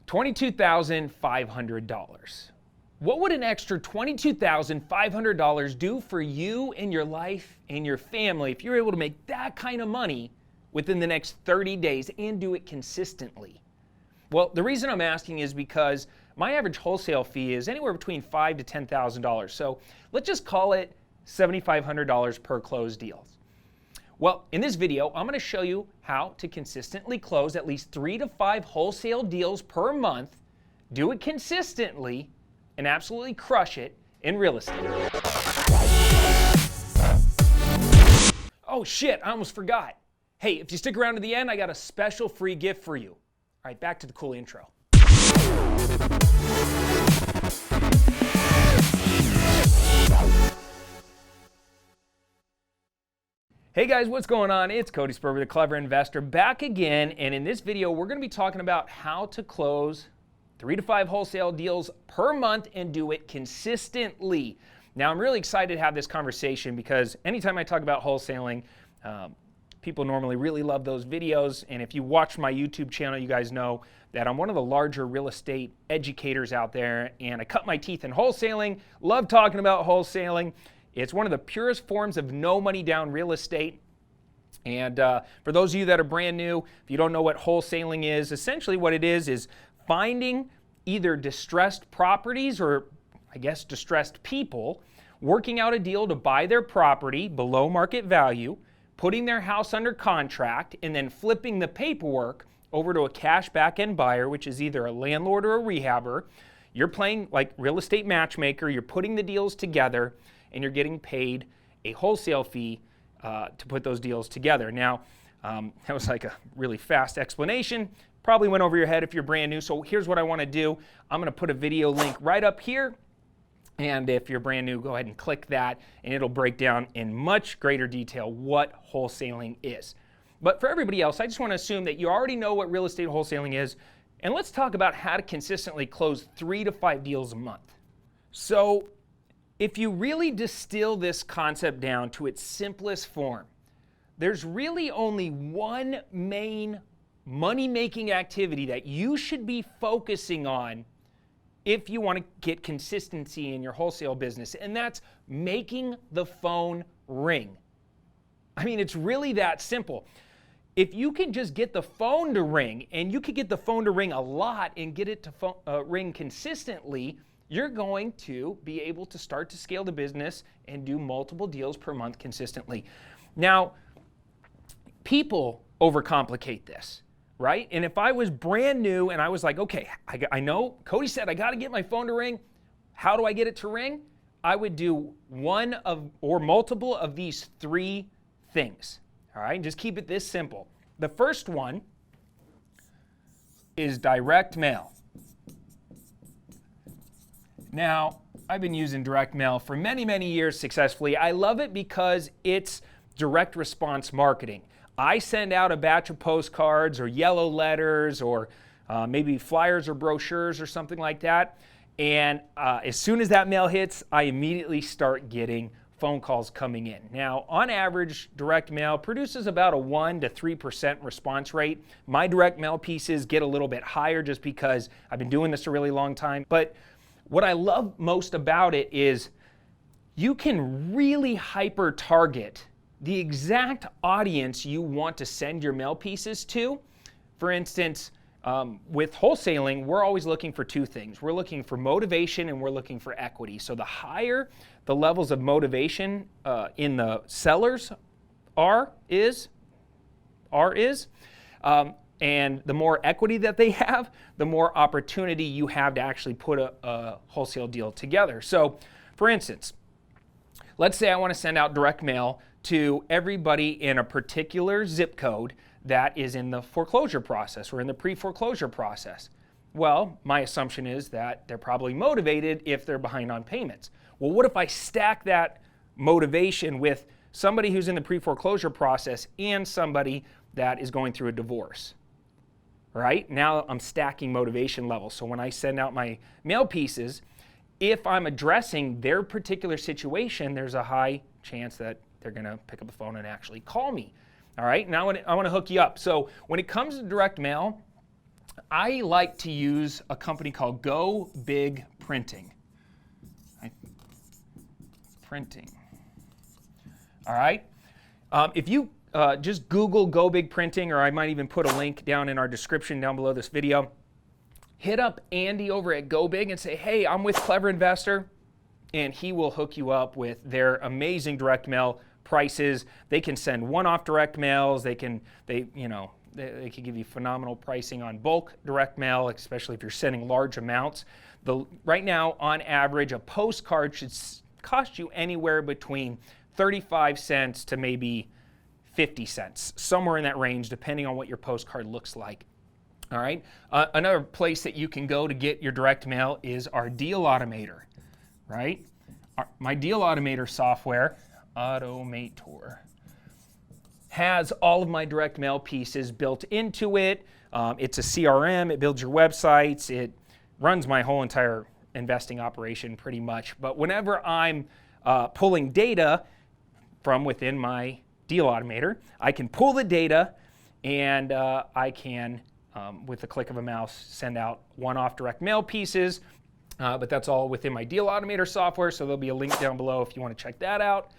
$22,500. What would an extra $22,500 do for you and your life and your family if you're able to make that kind of money within the next 30 days and do it consistently? Well, the reason I'm asking is because my average wholesale fee is anywhere between $5,000 to $10,000. So let's just call it $7,500 per closed deal. Well, in this video, I'm going to show you how to consistently close at least 3 to 5 wholesale deals per month, do it consistently, and absolutely crush it in real estate. Oh shit, I almost forgot. Hey, if you stick around to the end, I got a special free gift for you. All right, back to the cool intro. Hey guys, what's going on? It's Cody Sperber, the Clever Investor, back again. And in this video, we're going to be talking about how to close 3 to 5 wholesale deals per month and do it consistently. Now, I'm really excited to have this conversation because anytime I talk about wholesaling, people normally really love those videos. And if you watch my YouTube channel, you guys know that I'm one of the larger real estate educators out there, and I cut my teeth in wholesaling, love talking about wholesaling. It's one of the purest forms of no money down real estate. And for those of you that are brand new, if you don't know what wholesaling is, essentially what it is finding either distressed properties or, I guess, distressed people, working out a deal to buy their property below market value, putting their house under contract, and then flipping the paperwork over to a cash back-end buyer, which is either a landlord or a rehabber. You're playing like real estate matchmaker, you're putting the deals together, and you're getting paid a wholesale fee to put those deals together. Now, that was like a really fast explanation. Probably went over your head if you're brand new. So here's what I want to do. I'm going to put a video link right up here. And if you're brand new, go ahead and click that, and it'll break down in much greater detail what wholesaling is. But for everybody else, I just want to assume that you already know what real estate wholesaling is. And let's talk about how to consistently close 3 to 5 deals a month. So if you really distill this concept down to its simplest form, there's really only one main money-making activity that you should be focusing on if you want to get consistency in your wholesale business, and that's making the phone ring. I mean, it's really that simple. If you can just get the phone to ring, and you could get the phone to ring a lot and get it to ring consistently, you're going to be able to start to scale the business and do multiple deals per month consistently. Now, people overcomplicate this, right? And if I was brand new and I was like, okay, I know Cody said I got to get my phone to ring. How do I get it to ring? I would do one of or multiple of these 3 things, all right? Just keep it this simple. The first one is direct mail. Now, I've been using direct mail for many, many years successfully. I love it because it's direct response marketing. I send out a batch of postcards or yellow letters or maybe flyers or brochures or something like that. And as soon as that mail hits, I immediately start getting phone calls coming in. Now, on average, direct mail produces about a 1 to 3% response rate. My direct mail pieces get a little bit higher just because I've been doing this a really long time. But what I love most about it is you can really hyper target the exact audience you want to send your mail pieces to. For instance, with wholesaling, we're always looking for 2 things. We're looking for motivation and we're looking for equity. So the higher the levels of motivation in the sellers and the more equity that they have, the more opportunity you have to actually put a wholesale deal together. So, for instance, let's say I want to send out direct mail to everybody in a particular zip code that is in the foreclosure process or in the pre-foreclosure process. Well, my assumption is that they're probably motivated if they're behind on payments. Well, what if I stack that motivation with somebody who's in the pre-foreclosure process and somebody that is going through a divorce? Right? Now I'm stacking motivation levels. So when I send out my mail pieces, if I'm addressing their particular situation, there's a high chance that they're going to pick up the phone and actually call me. All right? Now I want to hook you up. So when it comes to direct mail, I like to use a company called Go Big Printing. Printing. All right. If you just Google Go Big Printing, or I might even put a link down in our description down below this video, hit up Andy over at Go Big and say, hey, I'm with Clever Investor, and he will hook you up with their amazing direct mail prices. They can send one-off direct mails. They can give you phenomenal pricing on bulk direct mail, especially if you're sending large amounts. Right now, on average, a postcard should cost you anywhere between 35 cents to maybe 50 cents, somewhere in that range, depending on what your postcard looks like. All right. Another place that you can go to get your direct mail is our Deal Automator, right? My Deal Automator software, Automator, has all of my direct mail pieces built into it. It's a CRM. It builds your websites. It runs my whole entire investing operation pretty much. But whenever I'm pulling data from within my Deal Automator, I can pull the data, and I can, with the click of a mouse, send out one-off direct mail pieces. But that's all within my Deal Automator software, so there'll be a link down below if you want to check that out.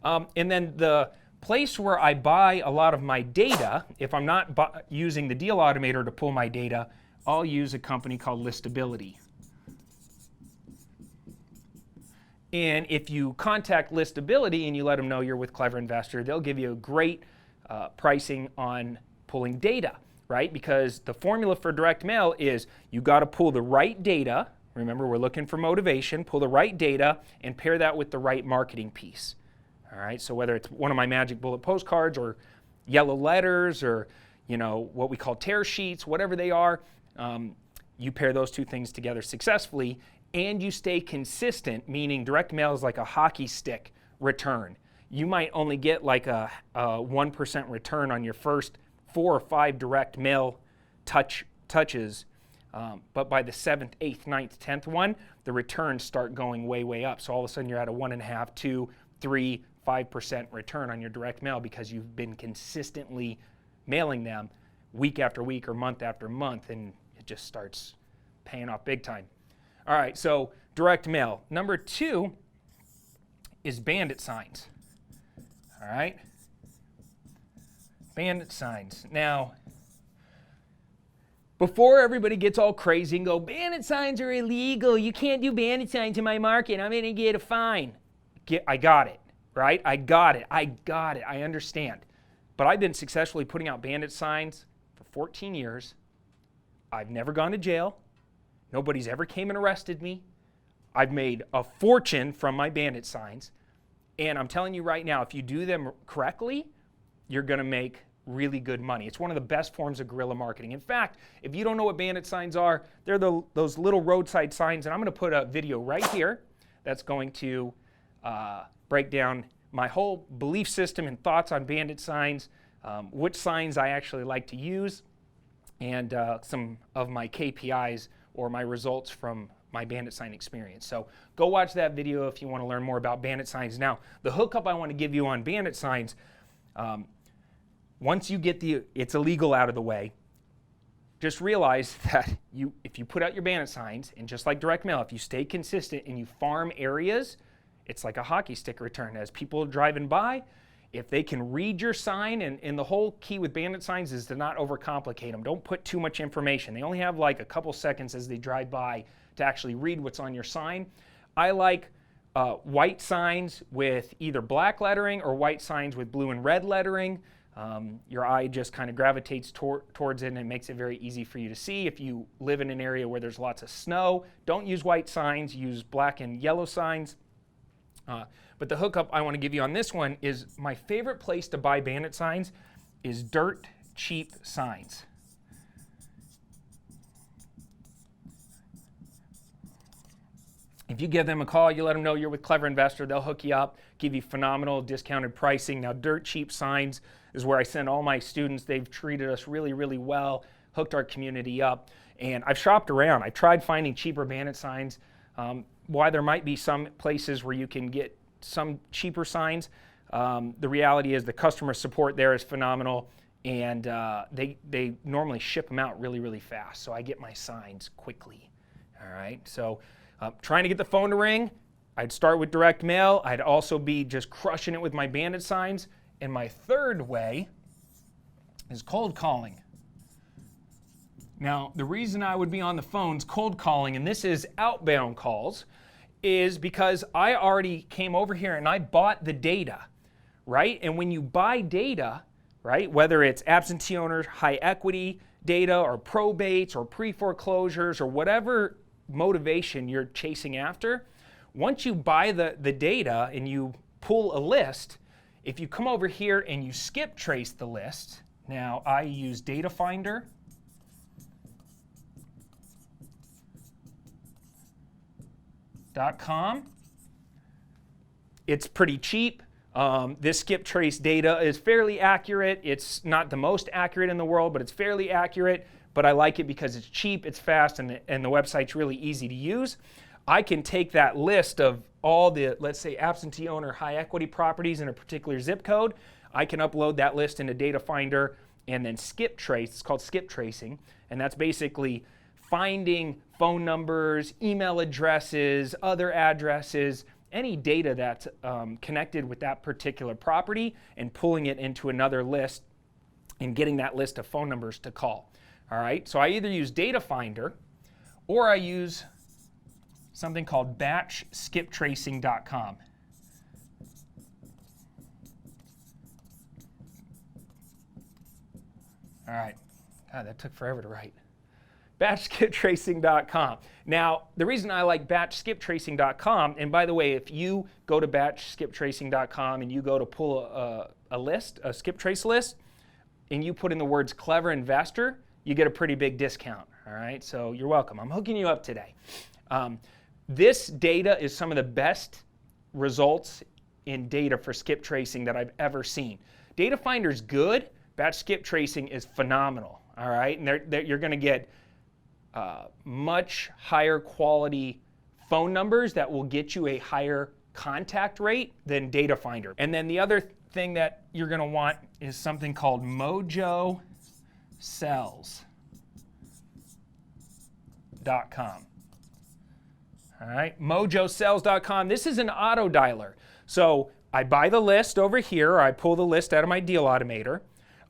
And then the place where I buy a lot of my data, if I'm not using the Deal Automator to pull my data, I'll use a company called Listability. And if you contact Listability and you let them know you're with Clever Investor, they'll give you a great pricing on pulling data, right? Because the formula for direct mail is you got to pull the right data. Remember, we're looking for motivation. Pull the right data and pair that with the right marketing piece. All right, so whether it's one of my magic bullet postcards or yellow letters or what we call tear sheets, whatever they are, you pair those two things together successfully, and you stay consistent, meaning direct mail is like a hockey stick return. You might only get like a 1% return on your first 4 or 5 direct mail touches, but by the 7th, 8th, 9th, 10th one, the returns start going way, way up. So all of a sudden you're at a 1.5%, 2%, 3%, 5% return on your direct mail because you've been consistently mailing them week after week or month after month, and it just starts paying off big time. All right, so direct mail. Number 2 is Bandit Signs. All right, Bandit Signs. Now, before everybody gets all crazy and go, Bandit Signs are illegal, you can't do Bandit Signs in my market, I'm going to get a fine. I got it, right? I got it. I understand. But I've been successfully putting out Bandit Signs for 14 years. I've never gone to jail. Nobody's ever came and arrested me. I've made a fortune from my Bandit Signs. And I'm telling you right now, if you do them correctly, you're going to make really good money. It's one of the best forms of guerrilla marketing. In fact, if you don't know what Bandit Signs are, they're those little roadside signs. And I'm going to put a video right here that's going to break down my whole belief system and thoughts on Bandit Signs, which signs I actually like to use, and some of my KPIs or my results from my Bandit Sign experience. So go watch that video if you want to learn more about Bandit Signs. Now, the hookup I want to give you on Bandit Signs, once you get it's illegal out of the way, just realize that if you put out your Bandit Signs, and just like direct mail, if you stay consistent and you farm areas, it's like a hockey stick return. As people are driving by, if they can read your sign, and the whole key with Bandit Signs is to not overcomplicate them. Don't put too much information. They only have like a couple seconds as they drive by to actually read what's on your sign. I like white signs with either black lettering or white signs with blue and red lettering. Your eye just kind of gravitates towards it, and it makes it very easy for you to see. If you live in an area where there's lots of snow, don't use white signs, use black and yellow signs. But the hookup I want to give you on this one is my favorite place to buy Bandit Signs is Dirt Cheap Signs. If you give them a call, you let them know you're with Clever Investor, they'll hook you up, give you phenomenal discounted pricing. Now, Dirt Cheap Signs is where I send all my students. They've treated us really, really well, hooked our community up. And I've shopped around. I've tried finding cheaper Bandit Signs. Why there might be some places where you can get some cheaper signs, the reality is the customer support there is phenomenal, and they normally ship them out really, really fast. So I get my signs quickly. All right. So trying to get the phone to ring, I'd start with direct mail. I'd also be just crushing it with my bandit signs. And my third way is cold calling. Now, the reason I would be on the phones cold calling, and this is outbound calls, is because I already came over here and I bought the data, right? And when you buy data, right, whether it's absentee owners, high equity data, or probates, or pre-foreclosures, or whatever motivation you're chasing after, once you buy the data and you pull a list, if you come over here and you skip trace the list, now I use datafinder.com. It's pretty cheap. This skip trace data is fairly accurate. It's not the most accurate in the world, but it's fairly accurate. But I like it because it's cheap, it's fast, and the website's really easy to use. I can take that list of all the, let's say, absentee owner high equity properties in a particular zip code. I can upload that list into Data Finder and then skip trace. It's called skip tracing. And that's basically finding phone numbers, email addresses, other addresses, any data that's connected with that particular property, and pulling it into another list and getting that list of phone numbers to call. All right, so I either use Data Finder or I use something called batchskiptracing.com. All right, God, that took forever to write. batchskiptracing.com. Now, the reason I like batchskiptracing.com, and by the way, if you go to batchskiptracing.com and you go to pull a list, a skip trace list, and you put in the words clever investor, you get a pretty big discount. All right, so you're welcome. I'm hooking you up today. This data is some of the best results in data for skip tracing that I've ever seen. Data Finder's good. Batch skip tracing is phenomenal. All right, and you're going to get much higher quality phone numbers that will get you a higher contact rate than Data Finder. And then the other thing that you're going to want is something called mojosales.com. All right, mojosales.com. This is an auto dialer. So I buy the list over here, or I pull the list out of my deal automator.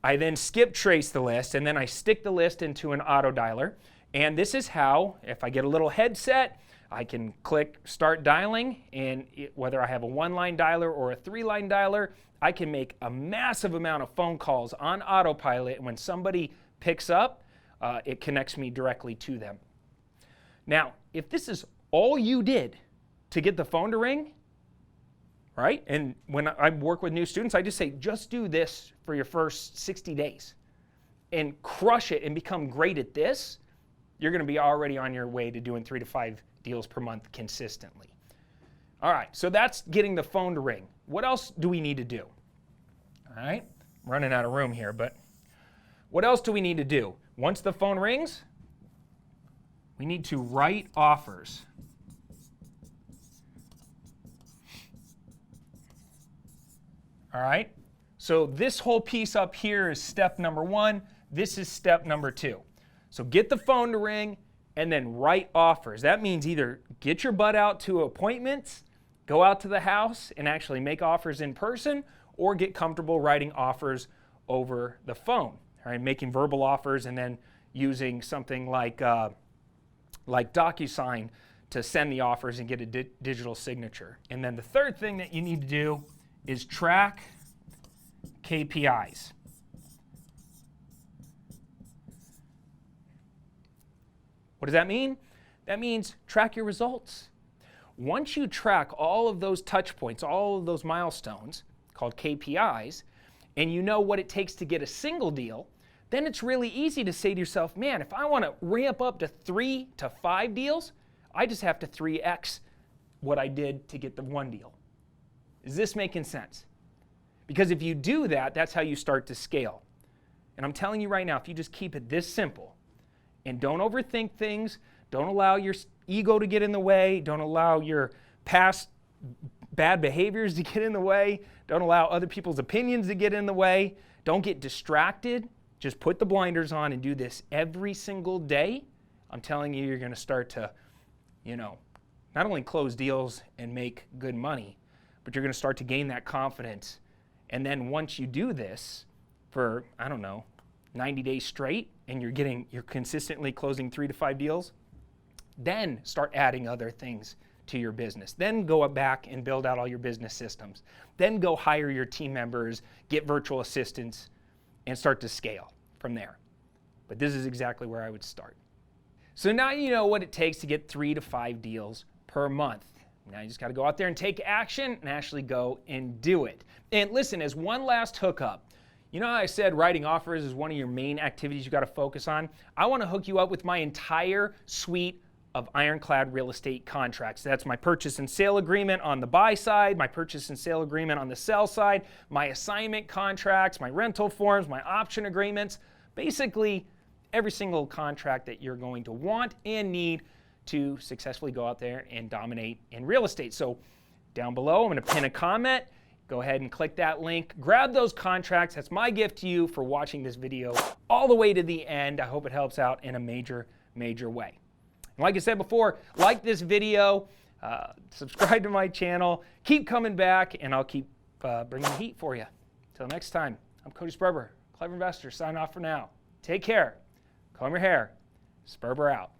I then skip trace the list, and then I stick the list into an auto dialer. And this is how, if I get a little headset, I can click start dialing, and whether I have a one-line dialer or a three-line dialer, I can make a massive amount of phone calls on autopilot, and when somebody picks up, it connects me directly to them. Now, if this is all you did to get the phone to ring, right? And when I work with new students, I just say, just do this for your first 60 days and crush it and become great at this. You're going to be already on your way to doing 3 to 5 deals per month consistently. All right, so that's getting the phone to ring. What else do we need to do? All right, I'm running out of room here, but what else do we need to do? Once the phone rings, we need to write offers. All right, so this whole piece up here is step number 1. This is step number 2. So get the phone to ring and then write offers. That means either get your butt out to appointments, go out to the house and actually make offers in person, or get comfortable writing offers over the phone. All right, making verbal offers and then using something like DocuSign to send the offers and get a digital signature. And then the third thing that you need to do is track KPIs. What does that mean? That means track your results. Once you track all of those touch points, all of those milestones, called KPIs, and you know what it takes to get a single deal, then it's really easy to say to yourself, man, if I want to ramp up to 3 to 5 deals, I just have to 3x what I did to get the 1 deal. Is this making sense? Because if you do that, that's how you start to scale. And I'm telling you right now, if you just keep it this simple and don't overthink things, don't allow your ego to get in the way, don't allow your past bad behaviors to get in the way, don't allow other people's opinions to get in the way, Don't get distracted. Just put the blinders on and do this every single day. I'm telling you, you're going to start to, not only close deals and make good money, but you're going to start to gain that confidence. And then once you do this for, 90 days straight, and you're consistently closing 3 to 5 deals, then start adding other things to your business. Then go back and build out all your business systems. Then go hire your team members, get virtual assistants, and start to scale from there. But this is exactly where I would start. So now you know what it takes to get 3 to 5 deals per month. Now you just got to go out there and take action and actually go and do it. And listen, as one last hookup, you know how I said writing offers is one of your main activities you got to focus on? I want to hook you up with my entire suite of ironclad real estate contracts. That's my purchase and sale agreement on the buy side, my purchase and sale agreement on the sell side, my assignment contracts, my rental forms, my option agreements, basically every single contract that you're going to want and need to successfully go out there and dominate in real estate. So down below, I'm going to pin a comment. Go ahead and click that link. Grab those contracts. That's my gift to you for watching this video all the way to the end. I hope it helps out in a major, major way. And like I said before, like this video, subscribe to my channel, keep coming back, and I'll keep bringing the heat for you. Until next time, I'm Cody Sperber, Clever Investor, signing off for now. Take care, comb your hair, Sperber out.